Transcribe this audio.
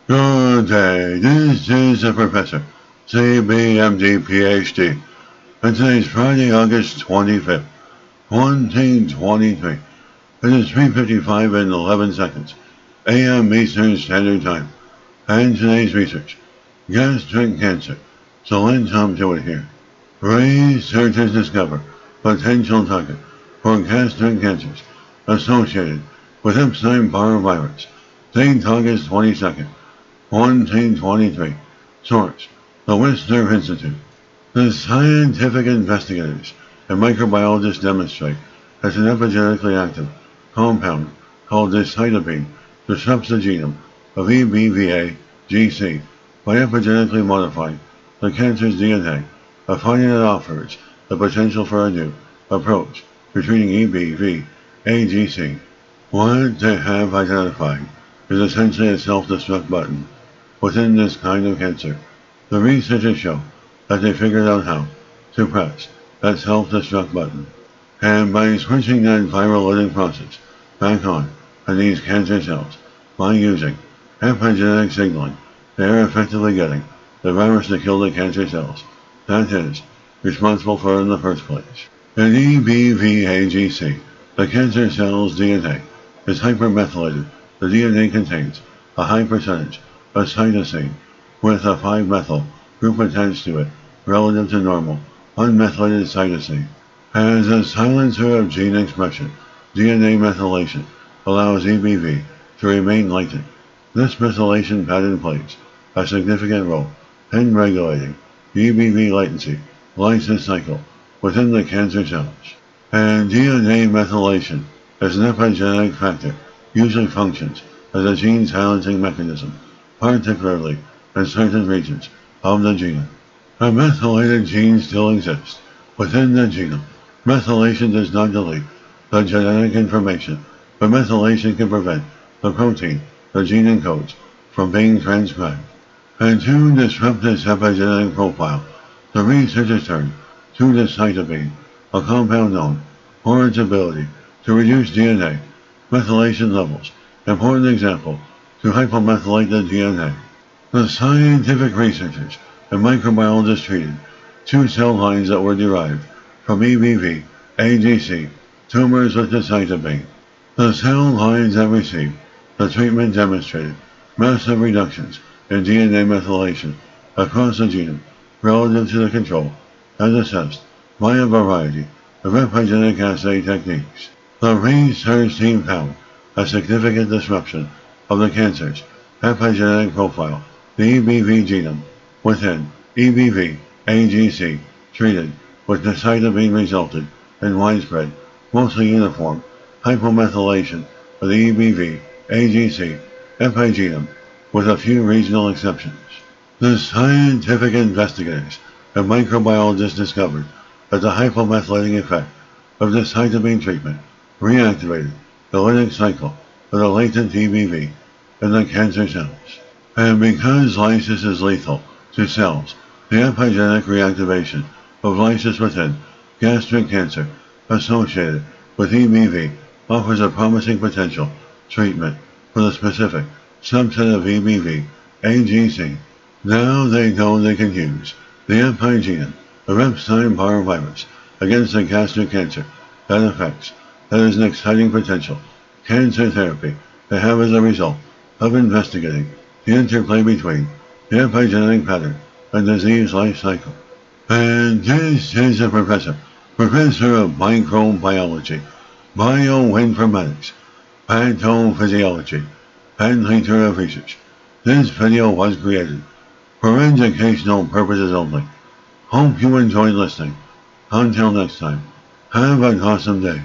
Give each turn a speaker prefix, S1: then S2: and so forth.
S1: Good day, this is the Professor, CBMD PhD, and today's Friday, August 25th, 2023. It is 3:55 and 11 seconds, a.m. Eastern Standard Time, and today's research, gastric cancer. So let's jump to it here. Researchers discover potential target for gastric cancers associated with Epstein-Barr virus. Date August 22nd. 1923. Source: The Wistar Institute. The scientific investigators and microbiologists demonstrate that an epigenetically active compound called decitabine disrupts the genome of EBVA-GC by epigenetically modifying the cancer's DNA, a finding that offers the potential for a new approach to treating EBV-AGC. What they have identified is essentially a self-destruct button within this kind of cancer. The researchers show that they figured out how to press that self-destruct button. And by switching that viral-lytic process back on these cancer cells by using epigenetic signaling, they are effectively getting the virus to kill the cancer cells that is responsible for it in the first place. In EBVAGC, the cancer cell's DNA is hypermethylated. The DNA contains a high percentage a cytosine with a 5-methyl group attached to it relative to normal unmethylated cytosine. As a silencer of gene expression, DNA methylation allows EBV to remain latent. This methylation pattern plays a significant role in regulating EBV latency lysis cycle within the cancer cells. And DNA methylation as an epigenetic factor usually functions as a gene silencing mechanism, particularly in certain regions of the genome. A methylated gene still exists within the genome. Methylation does not delete the genetic information, but methylation can prevent the protein the gene encodes from being transcribed. And to disrupt this epigenetic profile, the researchers turned to decitabine, a compound known for its ability to reduce DNA methylation levels. Important example to hypomethylate the DNA. The scientific researchers and microbiologists treated 2 cell lines that were derived from EBV AGC tumors with decitabine. The cell lines that received the treatment demonstrated massive reductions in DNA methylation across the genome relative to the control, as assessed by a variety of epigenetic assay techniques. The research team found a significant disruption of the cancer's epigenetic profile, the EBV genome, within EBV AGC treated with decitabine resulted in widespread, mostly uniform, hypomethylation of the EBV AGC epigenome, with a few regional exceptions. The scientific investigators and microbiologists discovered that the hypomethylating effect of decitabine treatment reactivated the lytic cycle of the latent EBV in the cancer cells. And because lysis is lethal to cells, the epigenetic reactivation of lysis within gastric cancer associated with EBV offers a promising potential treatment for the specific subset of EBV AGC. Now they know they can use the epigenome of Epstein-Barr virus against the gastric cancer that affects. That is an exciting potential cancer therapy to have as a result of investigating the interplay between the epigenetic pattern and disease life cycle. And this is a professor of microbiology, bioinformatics, pathophysiology, and leader of research. This video was created for educational purposes only. Hope you enjoyed listening. Until next time, have an awesome day.